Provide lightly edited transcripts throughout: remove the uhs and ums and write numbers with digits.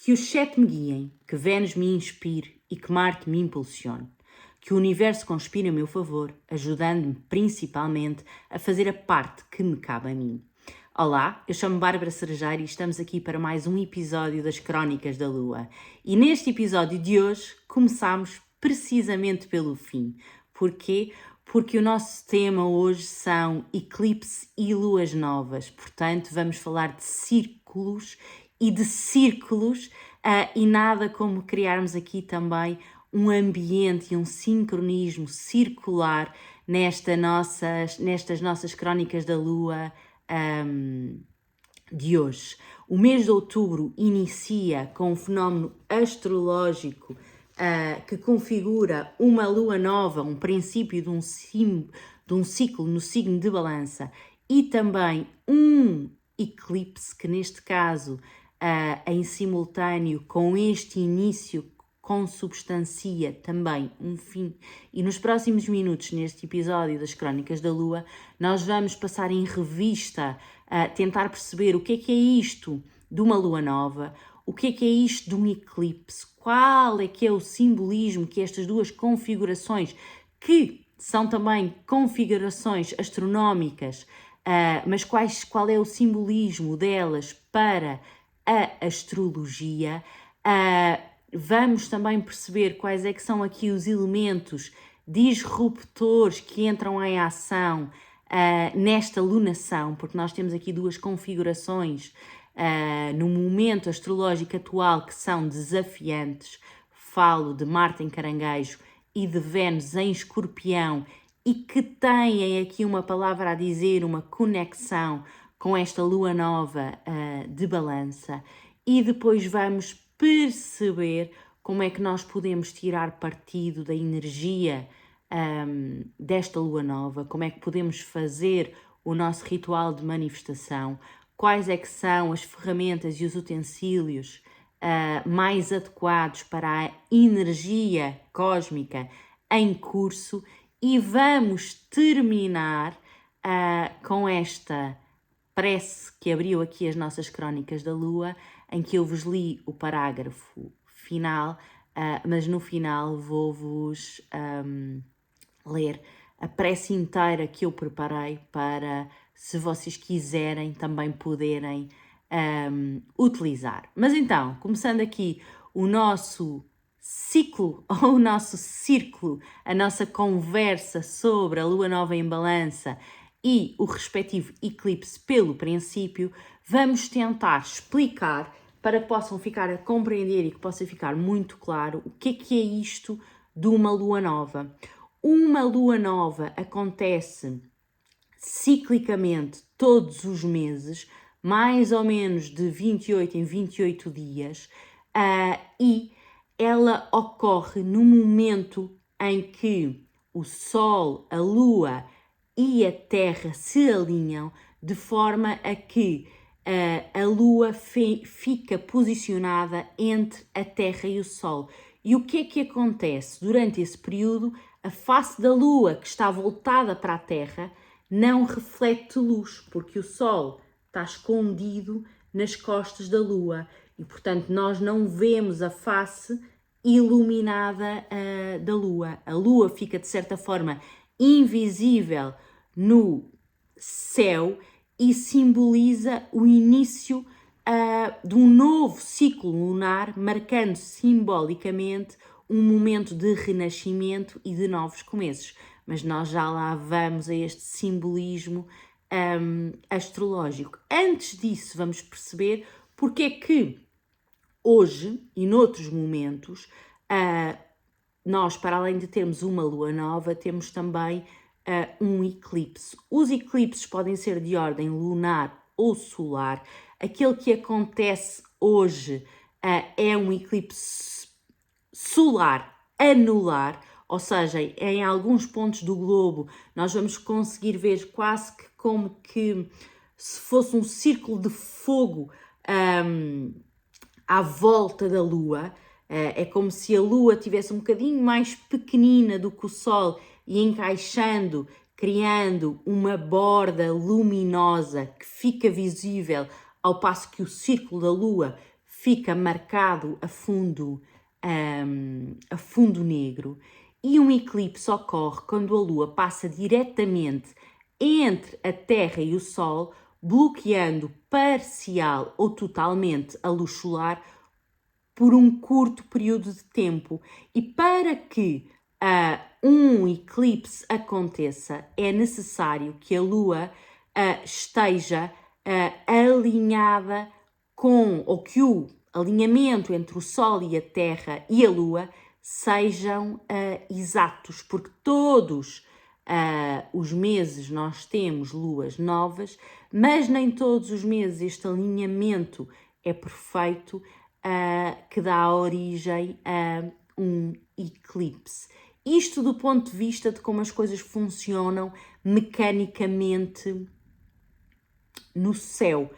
Que os 7 me guiem, que Vênus me inspire e que Marte me impulsione. Que o universo conspire a meu favor, ajudando-me principalmente a fazer a parte que me cabe a mim. Olá, eu chamo-me Bárbara Cerejeiro e estamos aqui para mais um episódio das Crónicas da Lua. E neste episódio de hoje começamos precisamente pelo fim. Porquê? Porque o nosso tema hoje são eclipse e luas novas. Portanto, vamos falar de círculos e de círculos e nada como criarmos aqui também um ambiente e um sincronismo circular nestas nossas Crónicas da Lua de hoje. O mês de outubro inicia com um fenómeno astrológico que configura uma lua nova, um princípio de um ciclo no signo de Balança e também um eclipse que neste caso em simultâneo com este início consubstancia também um fim. E nos próximos minutos, neste episódio das Crónicas da Lua, nós vamos passar em revista, tentar perceber o que é isto de uma lua nova, o que é isto de um eclipse, qual é que é o simbolismo que estas duas configurações, que são também configurações astronómicas, mas qual é o simbolismo delas para a astrologia. Vamos também perceber quais é que são aqui os elementos disruptores que entram em ação nesta lunação, porque nós temos aqui duas configurações no momento astrológico atual que são desafiantes. Falo de Marte em Caranguejo e de Vênus em Escorpião e que têm aqui uma palavra a dizer, uma conexão com esta lua nova de Balança. E depois vamos perceber como é que nós podemos tirar partido da energia desta lua nova, como é que podemos fazer o nosso ritual de manifestação, quais é que são as ferramentas e os utensílios mais adequados para a energia cósmica em curso, e vamos terminar com esta prece que abriu aqui as nossas Crónicas da Lua, em que eu vos li o parágrafo final, mas no final vou-vos ler a prece inteira que eu preparei para, se vocês quiserem, também poderem utilizar. Mas então, começando aqui o nosso ciclo ou o nosso círculo, a nossa conversa sobre a Lua Nova em Balança e o respectivo eclipse pelo princípio, vamos tentar explicar para que possam ficar a compreender e que possa ficar muito claro o que é isto de uma lua nova. Uma lua nova acontece ciclicamente todos os meses, mais ou menos de 28 em 28 dias, e ela ocorre no momento em que o Sol, a Lua e a Terra se alinham de forma a que a Lua fica posicionada entre a Terra e o Sol. E o que acontece? Durante esse período, a face da Lua, que está voltada para a Terra, não reflete luz, porque o Sol está escondido nas costas da Lua e, portanto, nós não vemos a face iluminada da Lua. A Lua fica, de certa forma, invisível no céu e simboliza o início de um novo ciclo lunar, marcando simbolicamente um momento de renascimento e de novos começos. Mas nós já lá vamos a este simbolismo astrológico. Antes disso, vamos perceber porque é que hoje e noutros momentos nós, para além de termos uma lua nova, temos também um eclipse. Os eclipses podem ser de ordem lunar ou solar. Aquele que acontece hoje é um eclipse solar anular, ou seja, em alguns pontos do globo nós vamos conseguir ver quase que como que se fosse um círculo de fogo à volta da Lua. É como se a Lua tivesse um bocadinho mais pequenina do que o Sol e encaixando, criando uma borda luminosa que fica visível, ao passo que o círculo da Lua fica marcado a fundo negro, e um eclipse ocorre quando a Lua passa diretamente entre a Terra e o Sol, bloqueando parcial ou totalmente a luz solar por um curto período de tempo. E para que um eclipse aconteça, é necessário que a Lua esteja alinhada ou que o alinhamento entre o Sol e a Terra e a Lua sejam exatos, porque todos os meses nós temos luas novas, mas nem todos os meses este alinhamento é perfeito, que dá origem a um eclipse. Isto do ponto de vista de como as coisas funcionam mecanicamente no céu,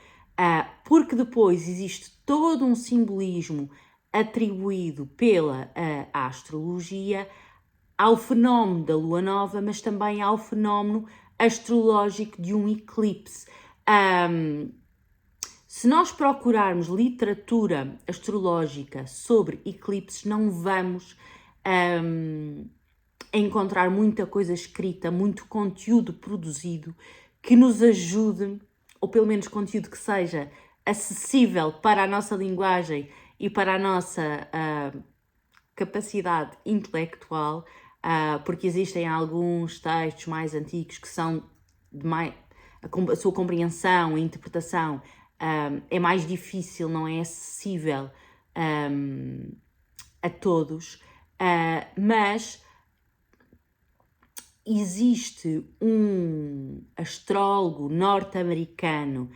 porque depois existe todo um simbolismo atribuído pela astrologia ao fenómeno da lua nova, mas também ao fenómeno astrológico de um eclipse. Se nós procurarmos literatura astrológica sobre eclipses, não vamos encontrar muita coisa escrita, muito conteúdo produzido que nos ajude, ou pelo menos conteúdo que seja acessível para a nossa linguagem e para a nossa capacidade intelectual, porque existem alguns textos mais antigos que são a sua compreensão e interpretação é mais difícil, não é acessível a todos, mas existe um astrólogo norte-americano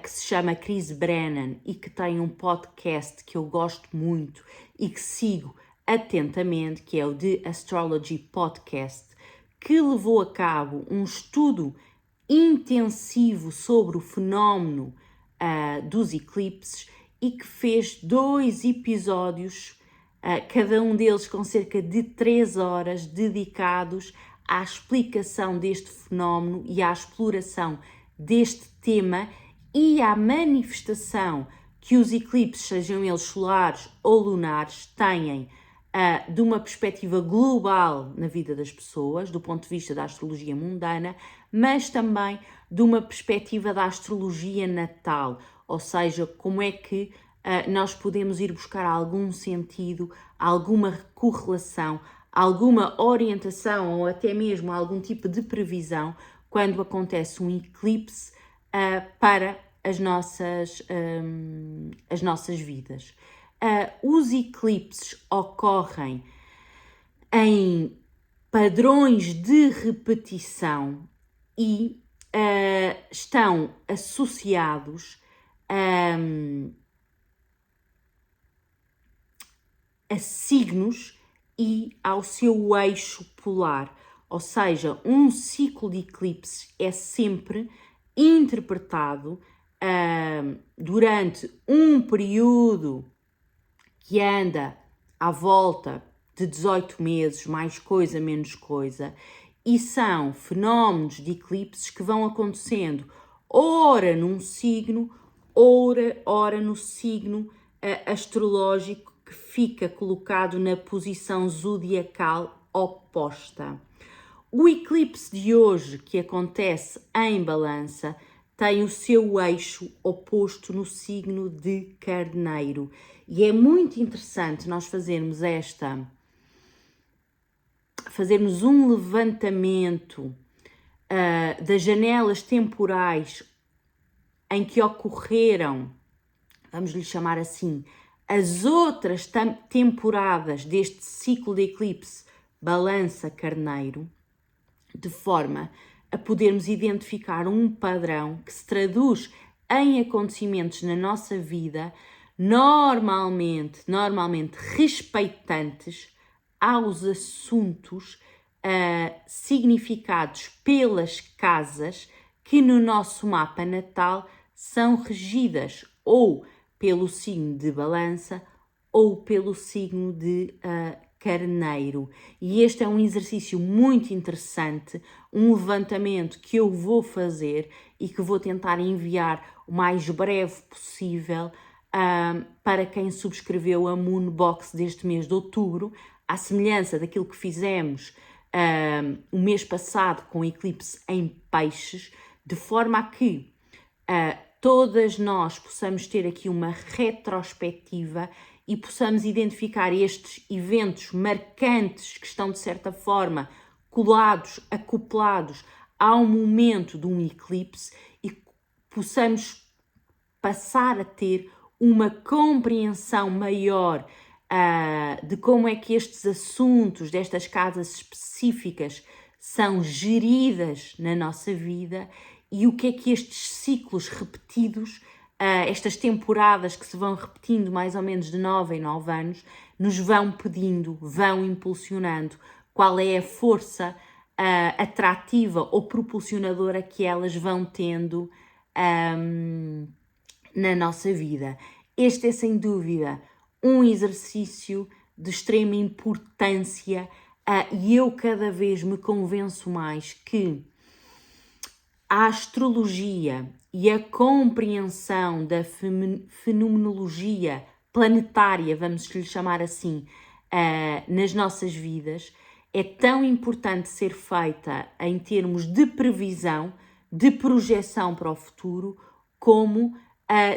que se chama Chris Brennan e que tem um podcast que eu gosto muito e que sigo atentamente, que é o The Astrology Podcast, que levou a cabo um estudo intensivo sobre o fenómeno dos eclipses e que fez 2 episódios, cada um deles com cerca de 3 horas, dedicados à explicação deste fenómeno e à exploração deste tema e à manifestação que os eclipses, sejam eles solares ou lunares, têm de uma perspectiva global na vida das pessoas, do ponto de vista da astrologia mundana, mas também de uma perspectiva da astrologia natal, ou seja, como é que nós podemos ir buscar algum sentido, alguma correlação, alguma orientação ou até mesmo algum tipo de previsão quando acontece um eclipse para as nossas vidas. Os eclipses ocorrem em padrões de repetição e estão associados a signos e ao seu eixo polar, ou seja, um ciclo de eclipses é sempre interpretado durante um período que anda à volta de 18 meses, mais coisa, menos coisa, e são fenómenos de eclipses que vão acontecendo ora num signo, ora no signo astrológico que fica colocado na posição zodiacal oposta. O eclipse de hoje, que acontece em Balança, tem o seu eixo oposto no signo de Carneiro. E é muito interessante nós fazermos um levantamento das janelas temporais em que ocorreram, vamos lhe chamar assim, as outras temporadas deste ciclo de eclipse Balança-Carneiro, de forma a podermos identificar um padrão que se traduz em acontecimentos na nossa vida, normalmente respeitantes aos assuntos significados pelas casas que no nosso mapa natal são regidas ou pelo signo de Balança ou pelo signo de Carneiro. E este é um exercício muito interessante, um levantamento que eu vou fazer e que vou tentar enviar o mais breve possível para quem subscreveu a Moonbox deste mês de outubro, à semelhança daquilo que fizemos o mês passado com o eclipse em Peixes, de forma a que todas nós possamos ter aqui uma retrospectiva e possamos identificar estes eventos marcantes que estão, de certa forma, colados, acoplados ao momento de um eclipse e possamos passar a ter uma compreensão maior de como é que estes assuntos destas casas específicas são geridas na nossa vida e o que é que estes ciclos repetidos, estas temporadas que se vão repetindo mais ou menos de 9 em 9 anos, nos vão pedindo, vão impulsionando, qual é a força atrativa ou propulsionadora que elas vão tendo na nossa vida. Este é, sem dúvida, um exercício de extrema importância e eu cada vez me convenço mais que a astrologia e a compreensão da fenomenologia planetária, vamos lhe chamar assim, nas nossas vidas, é tão importante ser feita em termos de previsão, de projeção para o futuro, como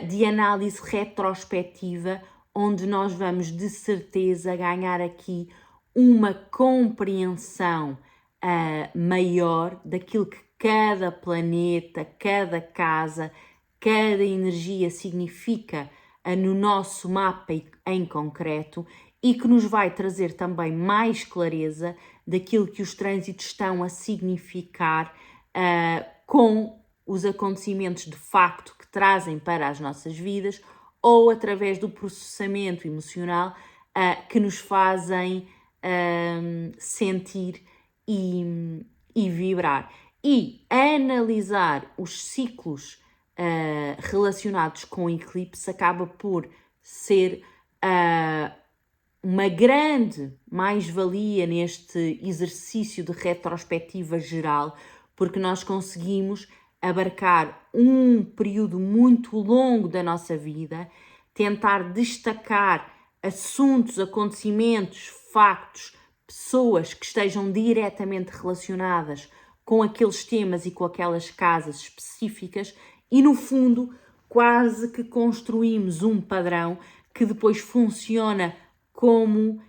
de análise retrospectiva, onde nós vamos de certeza ganhar aqui uma compreensão maior daquilo que cada planeta, cada casa, cada energia significa no nosso mapa em concreto e que nos vai trazer também mais clareza daquilo que os trânsitos estão a significar com os acontecimentos de facto que trazem para as nossas vidas ou através do processamento emocional que nos fazem sentir e vibrar. E analisar os ciclos relacionados com o eclipse acaba por ser uma grande mais-valia neste exercício de retrospectiva geral, porque nós conseguimos abarcar um período muito longo da nossa vida, tentar destacar assuntos, acontecimentos, factos, pessoas que estejam diretamente relacionadas com aqueles temas e com aquelas casas específicas e, no fundo, quase que construímos um padrão que depois funciona como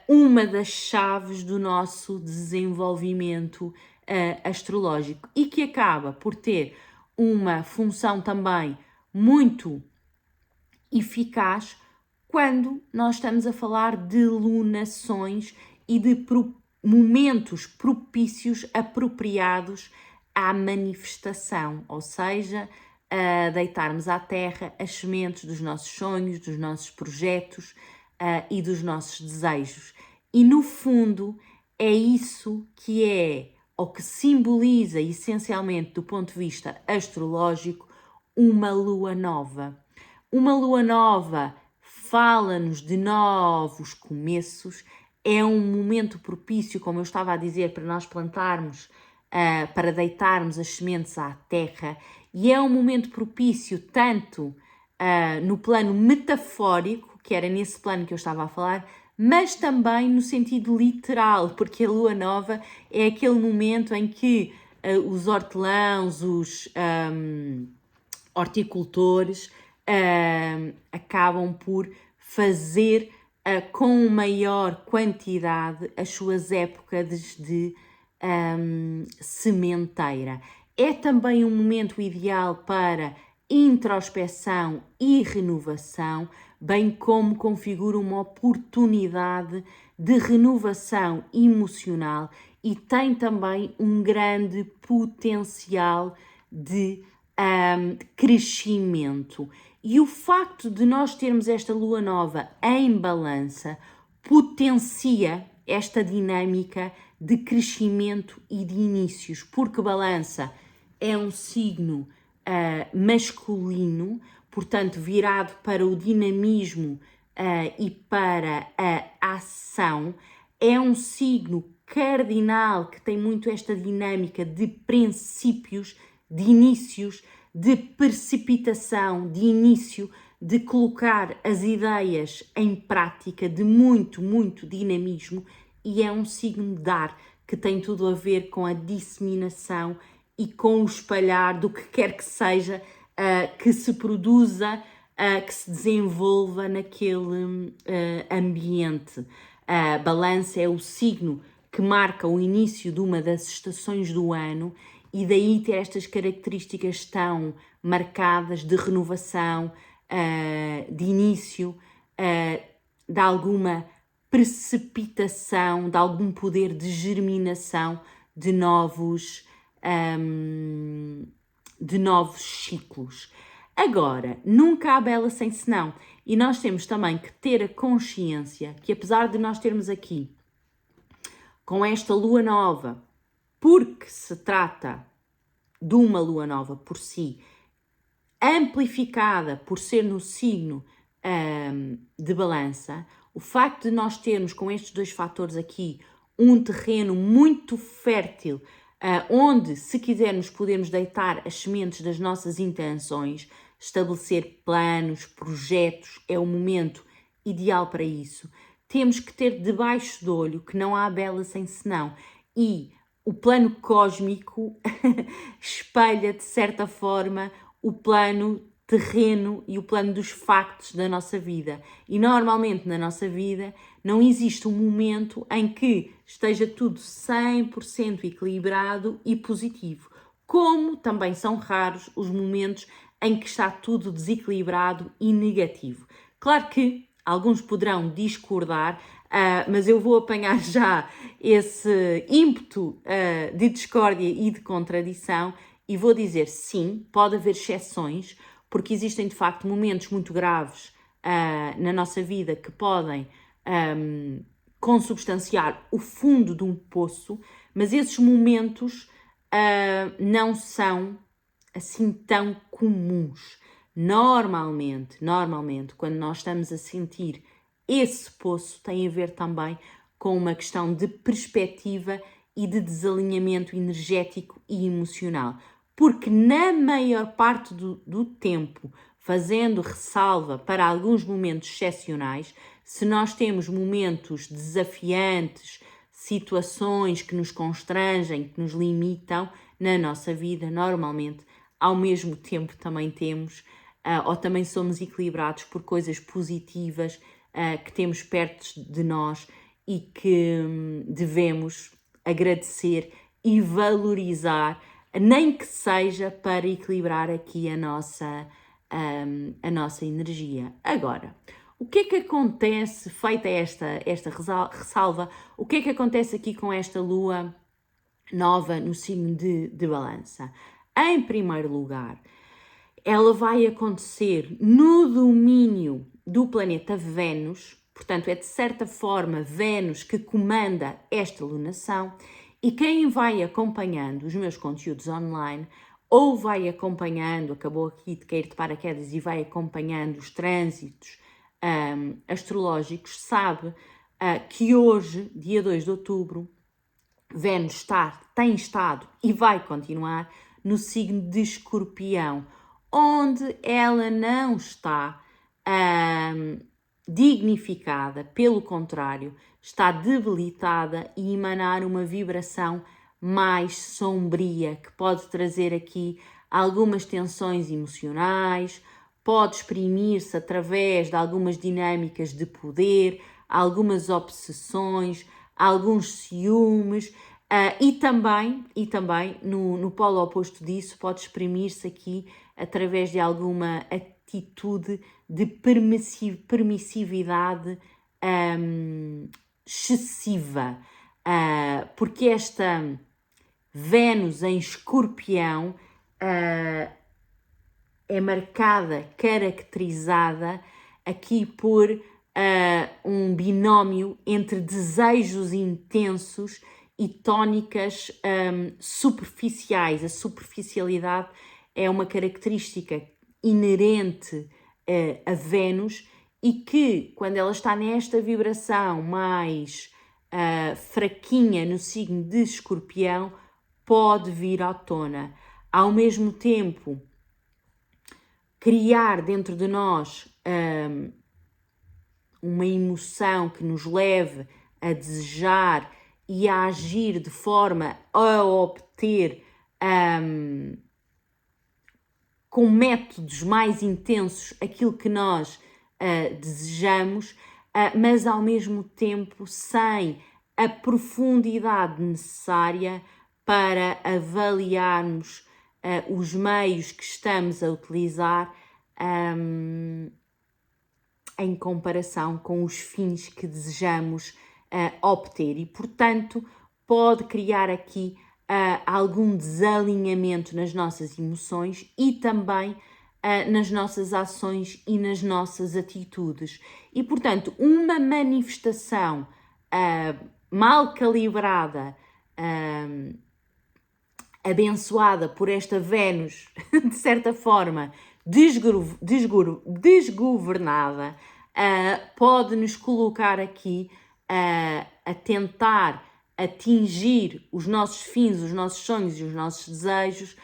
uma das chaves do nosso desenvolvimento astrológico e que acaba por ter uma função também muito eficaz quando nós estamos a falar de lunações e de momentos propícios, apropriados à manifestação, ou seja, a deitarmos à terra as sementes dos nossos sonhos, dos nossos projetos e dos nossos desejos. E no fundo é isso que é, ou que simboliza essencialmente do ponto de vista astrológico, uma lua nova. Uma lua nova fala-nos de novos começos, é um momento propício, como eu estava a dizer, para nós plantarmos, para deitarmos as sementes à terra, e é um momento propício tanto no plano metafórico, que era nesse plano que eu estava a falar, mas também no sentido literal, porque a lua nova é aquele momento em que os hortelãos, os horticultores acabam por fazer com maior quantidade as suas épocas de sementeira. É também um momento ideal para introspeção e renovação, bem como configura uma oportunidade de renovação emocional e tem também um grande potencial de crescimento. E o facto de nós termos esta lua nova em Balança potencia esta dinâmica de crescimento e de inícios, porque Balança é um signo masculino, portanto virado para o dinamismo e para a ação. É um signo cardinal que tem muito esta dinâmica de princípios, de inícios, de precipitação, de início, de colocar as ideias em prática, de muito, muito dinamismo, e é um signo de ar, que tem tudo a ver com a disseminação e com o espalhar do que quer que seja, que se produza, que se desenvolva naquele ambiente. Balança é o signo que marca o início de uma das estações do ano, e daí ter estas características tão marcadas de renovação, de início, de alguma precipitação, de algum poder de germinação de novos ciclos. Agora, nunca há bela sem senão, e nós temos também que ter a consciência que, apesar de nós termos aqui com esta lua nova, porque se trata de uma lua nova por si, amplificada por ser no signo de balança, o facto de nós termos com estes dois fatores aqui um terreno muito fértil, onde, se quisermos, podemos deitar as sementes das nossas intenções, estabelecer planos, projetos, é o momento ideal para isso. Temos que ter debaixo do olho que não há bela sem senão, e o plano cósmico espelha, de certa forma, o plano terreno e o plano dos factos da nossa vida. E normalmente na nossa vida não existe um momento em que esteja tudo 100% equilibrado e positivo, como também são raros os momentos em que está tudo desequilibrado e negativo. Claro que alguns poderão discordar, mas eu vou apanhar já esse ímpeto de discórdia e de contradição e vou dizer sim, pode haver exceções, porque existem de facto momentos muito graves na nossa vida que podem consubstanciar o fundo de um poço, mas esses momentos não são assim tão comuns. Normalmente, quando nós estamos a sentir esse poço, tem a ver também com uma questão de perspectiva e de desalinhamento energético e emocional. Porque na maior parte do tempo, fazendo ressalva para alguns momentos excepcionais, se nós temos momentos desafiantes, situações que nos constrangem, que nos limitam na nossa vida, normalmente, ao mesmo tempo também temos, ou também somos equilibrados por coisas positivas que temos perto de nós e que devemos agradecer e valorizar, nem que seja para equilibrar aqui a nossa energia. Agora, o que é que acontece, feita esta ressalva, o que é que acontece aqui com esta lua nova no signo de balança? Em primeiro lugar, ela vai acontecer no domínio do planeta Vênus, portanto é de certa forma Vênus que comanda esta lunação, e quem vai acompanhando os meus conteúdos online ou vai acompanhando, acabou aqui de cair de paraquedas e vai acompanhando os trânsitos astrológicos, sabe que hoje, dia 2 de outubro, Vênus tem estado e vai continuar no signo de Escorpião, onde ela não está dignificada, pelo contrário, está debilitada e emanar uma vibração mais sombria, que pode trazer aqui algumas tensões emocionais, pode exprimir-se através de algumas dinâmicas de poder, algumas obsessões, alguns ciúmes, e também no polo oposto disso pode exprimir-se aqui através de alguma atitude de permissividade excessiva, porque esta Vênus em Escorpião é marcada, caracterizada aqui por um binómio entre desejos intensos e tónicas superficiais. A superficialidade é uma característica inerente a Vênus e que, quando ela está nesta vibração mais fraquinha no signo de Escorpião, pode vir à tona. Ao mesmo tempo criar dentro de nós uma emoção que nos leve a desejar e a agir de forma a obter com métodos mais intensos aquilo que nós desejamos, mas ao mesmo tempo sem a profundidade necessária para avaliarmos os meios que estamos a utilizar em comparação com os fins que desejamos obter. E, portanto, pode criar aqui algum desalinhamento nas nossas emoções e também nas nossas ações e nas nossas atitudes. E, portanto, uma manifestação mal calibrada, abençoada por esta Vênus, de certa forma, desgovernada, pode nos colocar aqui a tentar atingir os nossos fins, os nossos sonhos e os nossos desejos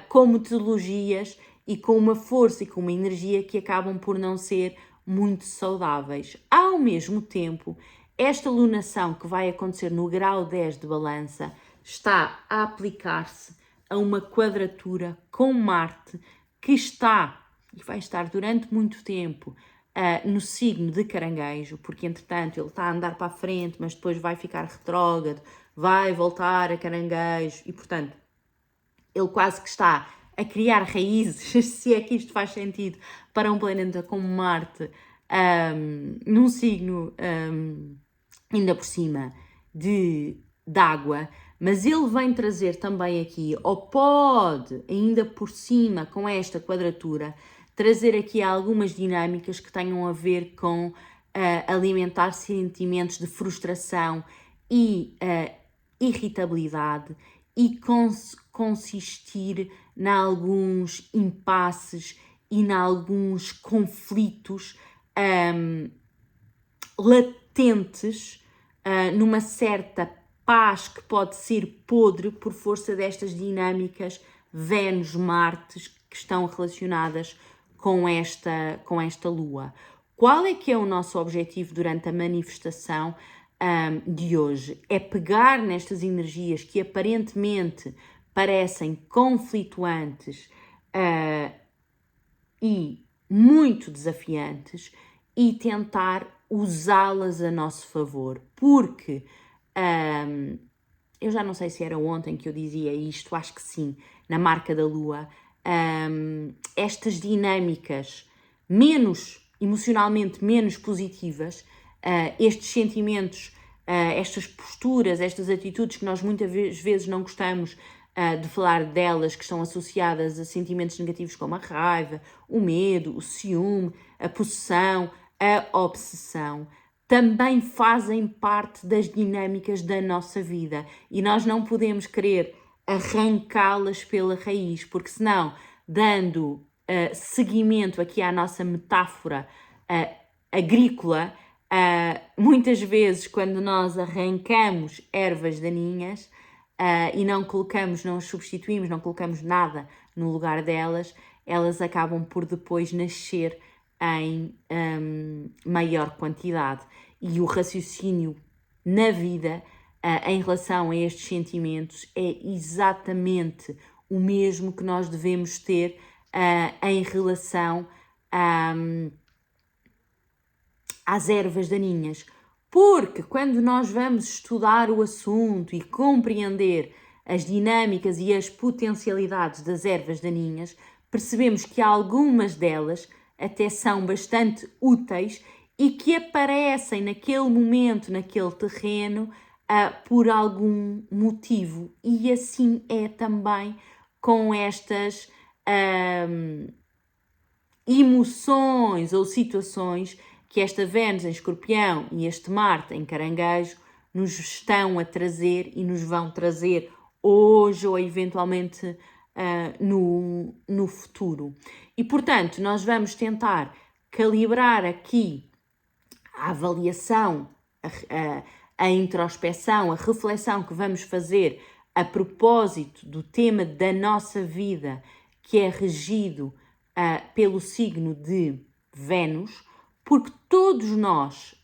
com metodologias e com uma força e com uma energia que acabam por não ser muito saudáveis. Ao mesmo tempo, esta lunação que vai acontecer no grau 10 de Balança está a aplicar-se a uma quadratura com Marte que está e vai estar durante muito tempo no signo de Caranguejo, porque entretanto ele está a andar para a frente, mas depois vai ficar retrógrado, vai voltar a Caranguejo e portanto ele quase que está a criar raízes, se é que isto faz sentido, para um planeta como Marte, num signo ainda por cima de água, mas ele vem trazer também aqui, ou pode, ainda por cima, com esta quadratura, trazer aqui algumas dinâmicas que tenham a ver com alimentar sentimentos de frustração e irritabilidade e consistir em alguns impasses e em alguns conflitos latentes, numa certa paz que pode ser podre por força destas dinâmicas Vênus-Marte que estão relacionadas com esta Lua. Qual é que é o nosso objetivo durante a manifestação de hoje? É pegar nestas energias que aparentemente parecem conflituantes e muito desafiantes e tentar usá-las a nosso favor, porque eu já não sei se era ontem que eu dizia isto, acho que sim, na marca da Lua, estas dinâmicas emocionalmente menos positivas, estes sentimentos, estas posturas, estas atitudes que nós muitas vezes não gostamos de falar delas, que estão associadas a sentimentos negativos como a raiva, o medo, o ciúme, a possessão, a obsessão, também fazem parte das dinâmicas da nossa vida e nós não podemos querer arrancá-las pela raiz, porque senão, dando seguimento aqui à nossa metáfora agrícola, muitas vezes quando nós arrancamos ervas daninhas e não colocamos, não as substituímos, não colocamos nada no lugar delas, elas acabam por depois nascer em maior quantidade. E o raciocínio na vida em relação a estes sentimentos é exatamente o mesmo que nós devemos ter em relação às ervas daninhas. Porque quando nós vamos estudar o assunto e compreender as dinâmicas e as potencialidades das ervas daninhas, percebemos que algumas delas até são bastante úteis e que aparecem naquele momento, naquele terreno, por algum motivo. E assim é também com estas emoções ou situações que esta Vênus em Escorpião e este Marte em Caranguejo nos estão a trazer e nos vão trazer hoje ou eventualmente no futuro. E, portanto, nós vamos tentar calibrar aqui a avaliação, a introspeção, a reflexão que vamos fazer a propósito do tema da nossa vida, que é regido pelo signo de Vênus, porque todos nós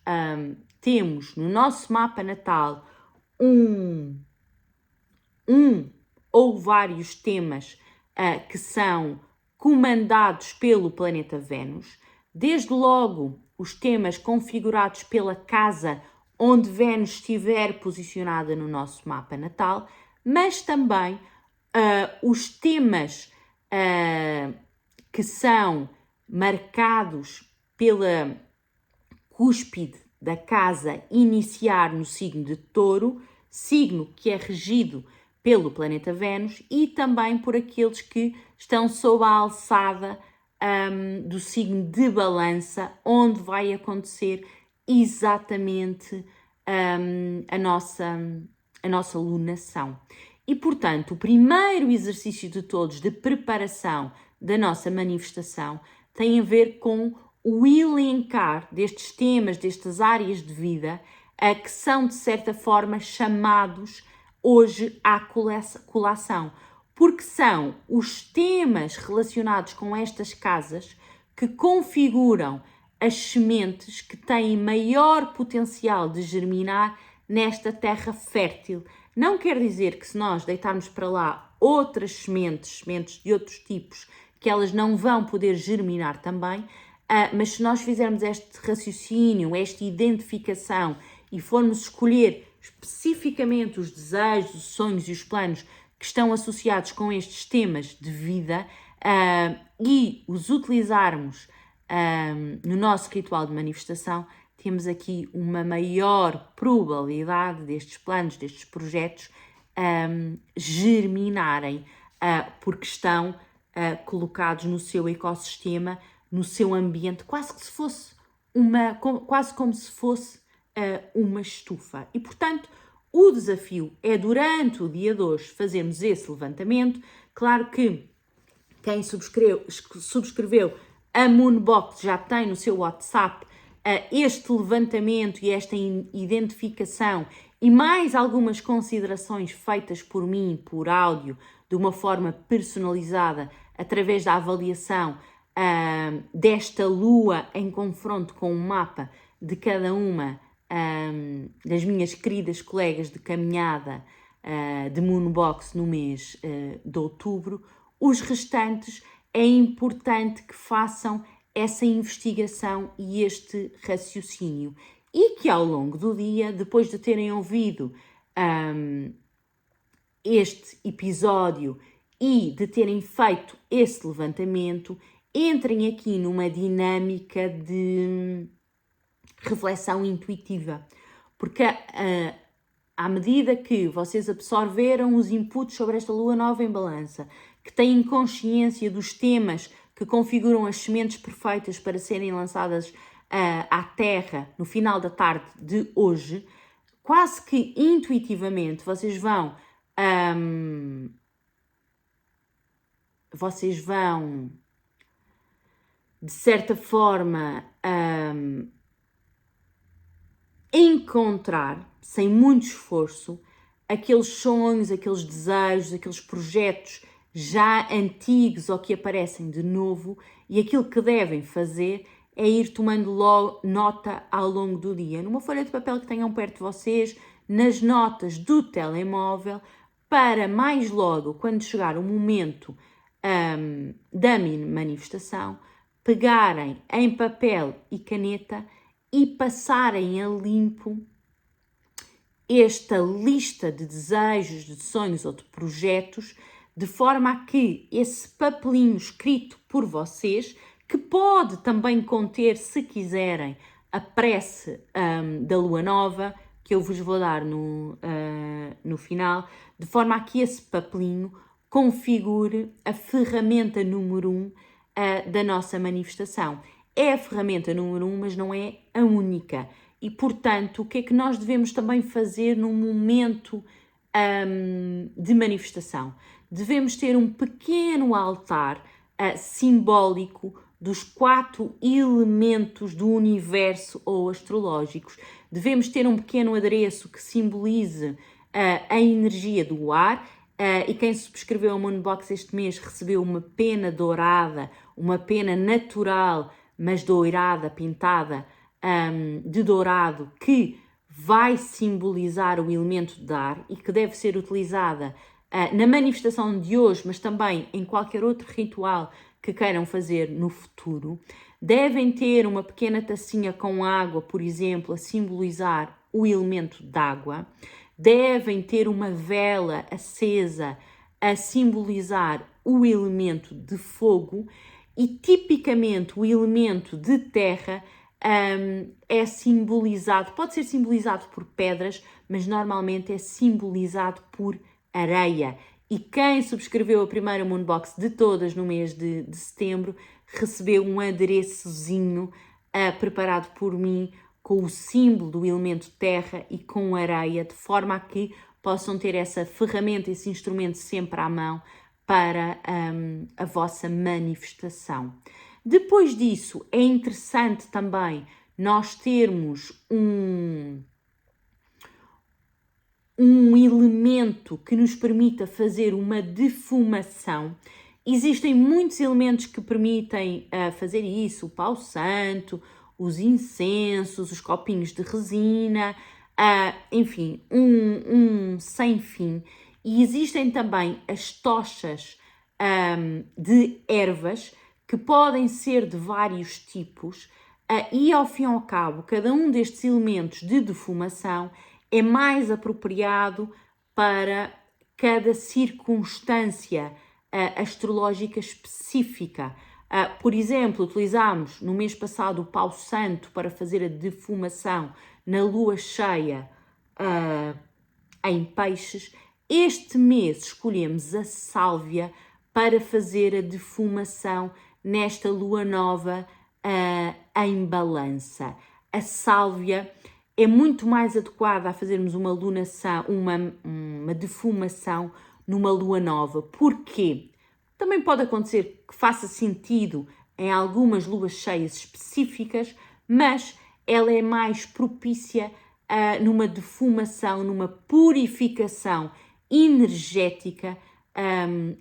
temos no nosso mapa natal um ou vários temas que são comandados pelo planeta Vênus, desde logo os temas configurados pela casa onde Vênus estiver posicionada no nosso mapa natal, mas também os temas que são marcados pela cúspide da casa iniciar no signo de Touro, signo que é regido pelo planeta Vênus, e também por aqueles que estão sob a alçada do signo de Balança, onde vai acontecer exatamente a nossa lunação. E, portanto, o primeiro exercício de todos de preparação da nossa manifestação tem a ver com o elencar destes temas, destas áreas de vida, que são, de certa forma, chamados hoje à colação, porque são os temas relacionados com estas casas que configuram as sementes que têm maior potencial de germinar nesta terra fértil. Não quer dizer que se nós deitarmos para lá outras sementes de outros tipos, que elas não vão poder germinar também, mas se nós fizermos este raciocínio, esta identificação e formos escolher especificamente os desejos, os sonhos e os planos que estão associados com estes temas de vida e os utilizarmos no nosso ritual de manifestação, temos aqui uma maior probabilidade destes planos, destes projetos germinarem, porque estão colocados no seu ecossistema, no seu ambiente, quase como se fosse uma estufa. E, portanto, o desafio é, durante o dia de hoje, fazermos esse levantamento. Claro que quem subscreveu a Moonbox já tem no seu WhatsApp este levantamento e esta identificação e mais algumas considerações feitas por mim, por áudio, de uma forma personalizada, através da avaliação desta lua em confronto com o mapa de cada uma das minhas queridas colegas de caminhada de Moonbox no mês de outubro. Os restantes é importante que façam essa investigação e este raciocínio e que ao longo do dia, depois de terem ouvido este episódio e de terem feito esse levantamento, entrem aqui numa dinâmica de reflexão intuitiva, porque à medida que vocês absorveram os inputs sobre esta lua nova em Balança, que têm consciência dos temas que configuram as sementes perfeitas para serem lançadas à Terra no final da tarde de hoje, quase que intuitivamente vocês vão de certa forma encontrar, sem muito esforço, aqueles sonhos, aqueles desejos, aqueles projetos já antigos ou que aparecem de novo, e aquilo que devem fazer é ir tomando nota ao longo do dia, numa folha de papel que tenham perto de vocês, nas notas do telemóvel, para mais logo, quando chegar o momento da manifestação, pegarem em papel e caneta e passarem a limpo esta lista de desejos, de sonhos ou de projetos, de forma a que esse papelinho escrito por vocês, que pode também conter, se quiserem, a prece da lua nova, que eu vos vou dar no final, de forma a que esse papelinho configure a ferramenta número 1 da nossa manifestação. É a ferramenta número 1, mas não é a única. E, portanto, o que é que nós devemos também fazer num momento de manifestação? Devemos ter um pequeno altar simbólico dos 4 elementos do universo ou astrológicos. Devemos ter um pequeno adereço que simbolize a energia do ar. e quem subscreveu a Moonbox este mês recebeu uma pena dourada, uma pena natural, mas dourada, pintada de dourado, que vai simbolizar o elemento de ar e que deve ser utilizada na manifestação de hoje, mas também em qualquer outro ritual que queiram fazer no futuro. Devem ter uma pequena tacinha com água, por exemplo, a simbolizar o elemento d'água. Devem ter uma vela acesa a simbolizar o elemento de fogo e, tipicamente, o elemento de terra é simbolizado, pode ser simbolizado por pedras, mas normalmente é simbolizado por areia. E quem subscreveu a primeira Moonbox de todas no mês de setembro recebeu um adereçozinho preparado por mim com o símbolo do elemento terra e com areia, de forma a que possam ter essa ferramenta, esse instrumento sempre à mão para a vossa manifestação. Depois disso, é interessante também nós termos um elemento que nos permita fazer uma defumação. Existem muitos elementos que permitem fazer isso, o pau santo, os incensos, os copinhos de resina, enfim, um sem fim. E existem também as tochas de ervas, que podem ser de vários tipos, e ao fim e ao cabo, cada um destes elementos de defumação é mais apropriado para cada circunstância astrológica específica. Por exemplo, utilizámos no mês passado o pau santo para fazer a defumação na lua cheia em peixes. Este mês escolhemos a sálvia para fazer a defumação nesta lua nova em balança. A sálvia é muito mais adequada a fazermos uma lunação, uma defumação numa lua nova. Porquê? Também pode acontecer que faça sentido em algumas luas cheias específicas, mas ela é mais propícia numa defumação, numa purificação energética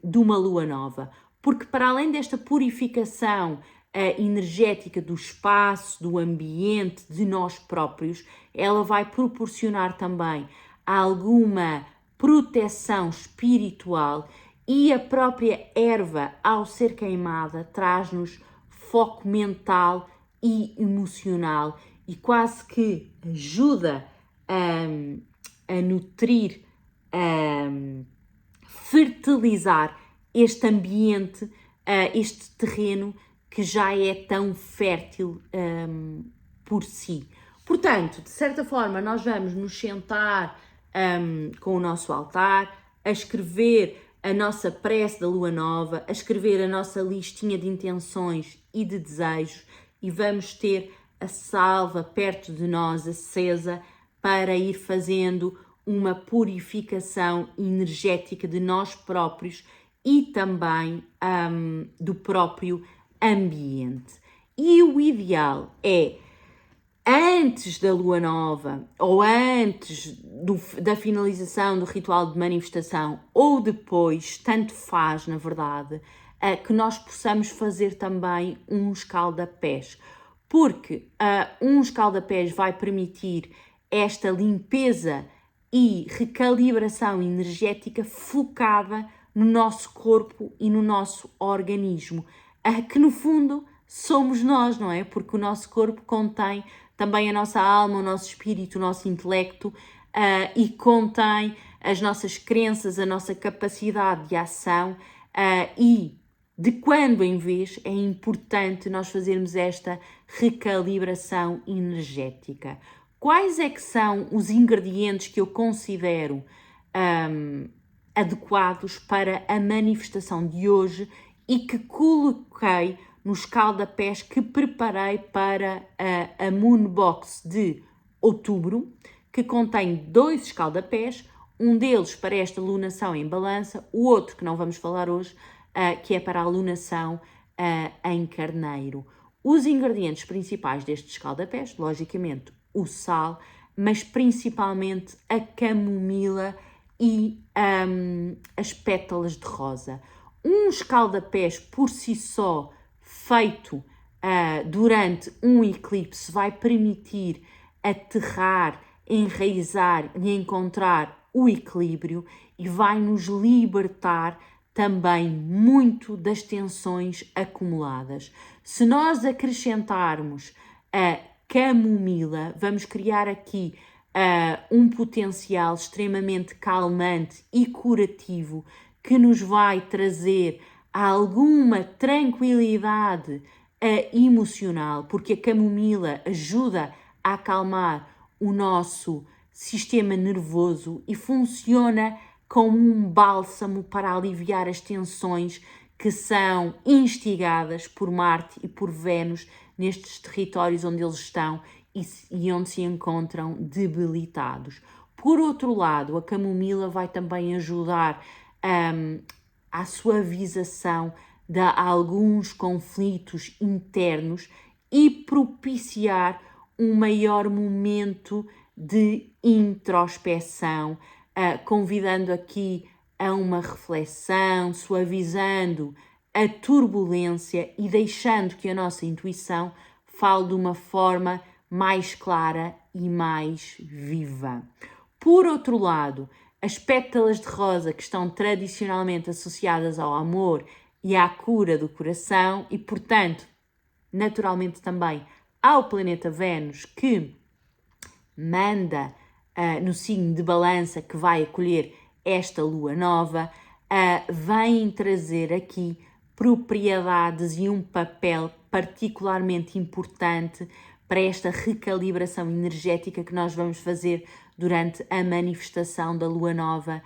de uma lua nova. Porque para além desta purificação energética do espaço, do ambiente, de nós próprios, ela vai proporcionar também alguma proteção espiritual, e a própria erva, ao ser queimada, traz-nos foco mental e emocional e quase que ajuda a nutrir, fertilizar este ambiente, este terreno que já é tão fértil por si. Portanto, de certa forma, nós vamos nos sentar com o nosso altar, a escrever a nossa prece da lua nova, a escrever a nossa listinha de intenções e de desejos, e vamos ter a salva perto de nós acesa para ir fazendo uma purificação energética de nós próprios e também do próprio ambiente. E o ideal é, antes da lua nova ou antes da finalização do ritual de manifestação ou depois, tanto faz na verdade, que nós possamos fazer também um escaldapés, porque um escaldapés vai permitir esta limpeza e recalibração energética focada no nosso corpo e no nosso organismo, que no fundo somos nós, não é? Porque o nosso corpo contém também a nossa alma, o nosso espírito, o nosso intelecto e contém as nossas crenças, a nossa capacidade de ação e de quando em vez é importante nós fazermos esta recalibração energética. Quais é que são os ingredientes que eu considero adequados para a manifestação de hoje e que coloquei no escaldapés que preparei para a Moonbox de outubro, que contém 2 escaldapés, um deles para esta lunação em balança, o outro que não vamos falar hoje, que é para a lunação em carneiro. Os ingredientes principais destes escaldapés, logicamente o sal, mas principalmente a camomila e as pétalas de rosa. Um escaldapés por si só, feito durante um eclipse, vai permitir aterrar, enraizar e encontrar o equilíbrio e vai nos libertar também muito das tensões acumuladas. Se nós acrescentarmos a camomila, vamos criar aqui um potencial extremamente calmante e curativo que nos vai trazer alguma tranquilidade emocional, porque a camomila ajuda a acalmar o nosso sistema nervoso e funciona como um bálsamo para aliviar as tensões que são instigadas por Marte e por Vênus nestes territórios onde eles estão e onde se encontram debilitados. Por outro lado, a camomila vai também ajudar à suavização de alguns conflitos internos e propiciar um maior momento de introspeção, convidando aqui a uma reflexão, suavizando a turbulência e deixando que a nossa intuição fale de uma forma mais clara e mais viva. Por outro lado, as pétalas de rosa, que estão tradicionalmente associadas ao amor e à cura do coração e, portanto, naturalmente também ao planeta Vênus, que manda no signo de Balança, que vai acolher esta lua nova, vem trazer aqui propriedades e um papel particularmente importante para esta recalibração energética que nós vamos fazer durante a manifestação da lua nova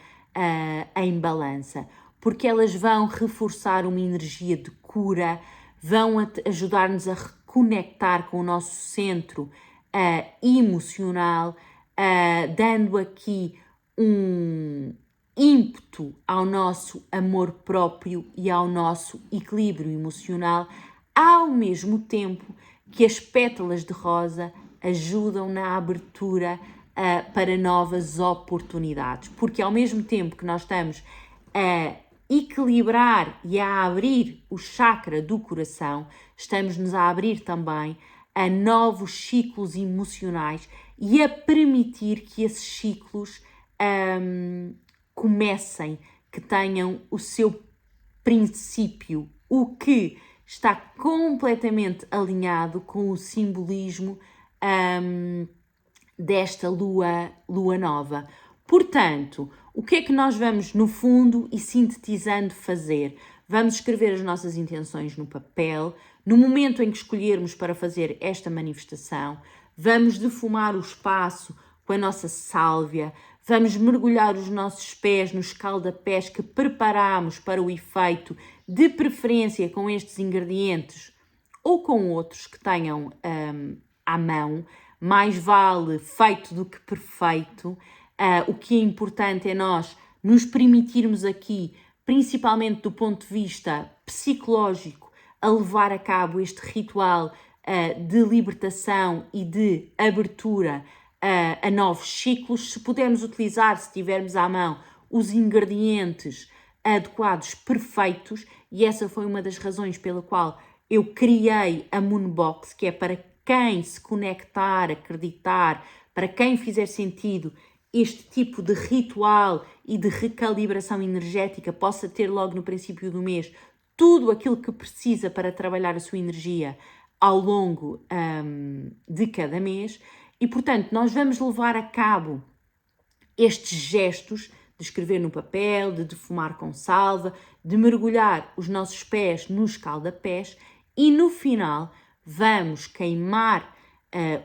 em Balança, porque elas vão reforçar uma energia de cura, vão ajudar-nos a reconectar com o nosso centro emocional, dando aqui um ímpeto ao nosso amor próprio e ao nosso equilíbrio emocional, ao mesmo tempo que as pétalas de rosa ajudam na abertura para novas oportunidades, porque ao mesmo tempo que nós estamos a equilibrar e a abrir o chakra do coração, estamos-nos a abrir também a novos ciclos emocionais e a permitir que esses ciclos comecem, que tenham o seu princípio, o que está completamente alinhado com o simbolismo desta lua nova. Portanto, o que é que nós vamos, no fundo e sintetizando, fazer? Vamos escrever as nossas intenções no papel. No momento em que escolhermos para fazer esta manifestação, vamos defumar o espaço com a nossa sálvia, vamos mergulhar os nossos pés no escaldapés que preparamos para o efeito, de preferência com estes ingredientes ou com outros que tenham à mão. Mais vale feito do que perfeito. O que é importante é nós nos permitirmos aqui, principalmente do ponto de vista psicológico, a levar a cabo este ritual de libertação e de abertura a novos ciclos. Se pudermos utilizar, se tivermos à mão, os ingredientes adequados, perfeitos, e essa foi uma das razões pela qual eu criei a Moonbox, que é para quem se conectar, acreditar, para quem fizer sentido este tipo de ritual e de recalibração energética, possa ter logo no princípio do mês tudo aquilo que precisa para trabalhar a sua energia ao longo de cada mês. E, portanto, nós vamos levar a cabo estes gestos de escrever no papel, de defumar com salva, de mergulhar os nossos pés no escaldapés e, no final, vamos queimar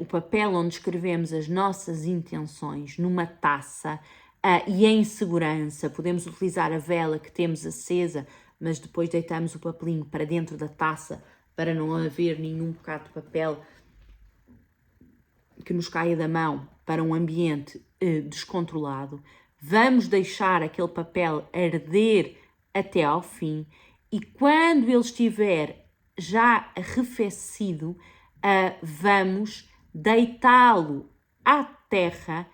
o papel onde escrevemos as nossas intenções numa taça e em segurança. Podemos utilizar a vela que temos acesa, mas depois deitamos o papelinho para dentro da taça para não haver nenhum bocado de papel que nos caia da mão para um ambiente descontrolado. Vamos deixar aquele papel arder até ao fim e quando ele estiver já arrefecido, vamos deitá-lo à terra,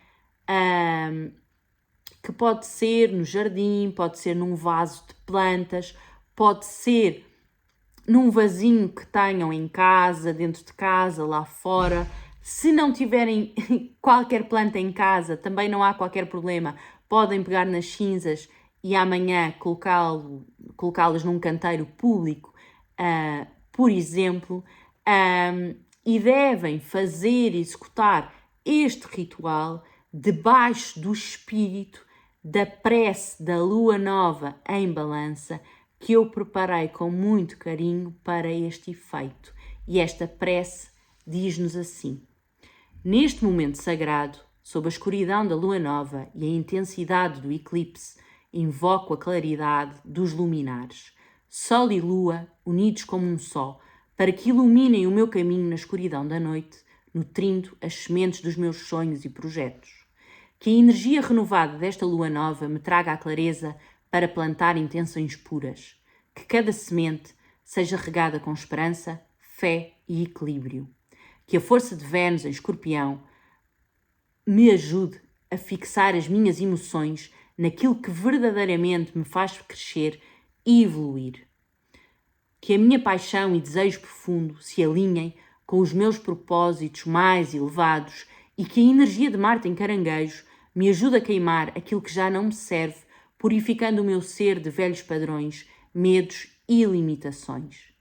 que pode ser no jardim, pode ser num vaso de plantas, pode ser num vasinho que tenham em casa, dentro de casa, lá fora. Se não tiverem qualquer planta em casa, também não há qualquer problema. Podem pegar nas cinzas e amanhã colocá-las num canteiro público, por exemplo, e devem fazer e executar este ritual debaixo do espírito da prece da lua nova em balança, que eu preparei com muito carinho para este efeito. E esta prece diz-nos assim: neste momento sagrado, sob a escuridão da lua nova e a intensidade do eclipse, invoco a claridade dos luminares, sol e lua unidos como um só, para que iluminem o meu caminho na escuridão da noite, nutrindo as sementes dos meus sonhos e projetos. Que a energia renovada desta lua nova me traga a clareza para plantar intenções puras. Que cada semente seja regada com esperança, fé e equilíbrio. Que a força de Vênus em Escorpião me ajude a fixar as minhas emoções naquilo que verdadeiramente me faz crescer e evoluir. Que a minha paixão e desejo profundo se alinhem com os meus propósitos mais elevados e que a energia de Marte em Caranguejo me ajude a queimar aquilo que já não me serve, purificando o meu ser de velhos padrões, medos e limitações.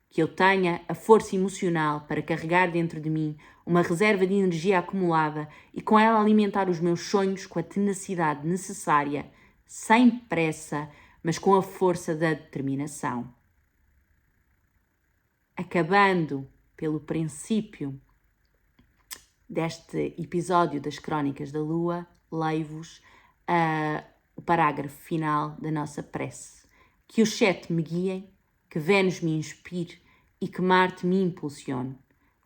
Que eu tenha a força emocional para carregar dentro de mim uma reserva de energia acumulada e com ela alimentar os meus sonhos com a tenacidade necessária, sem pressa, mas com a força da determinação. Acabando pelo princípio deste episódio das Crónicas da Lua, leio-vos o parágrafo final da nossa prece. Que os 7 me guiem, que Vênus me inspire e que Marte me impulsione.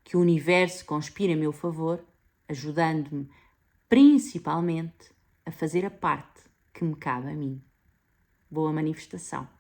Que o universo conspire a meu favor, ajudando-me principalmente a fazer a parte que me cabe a mim. Boa manifestação!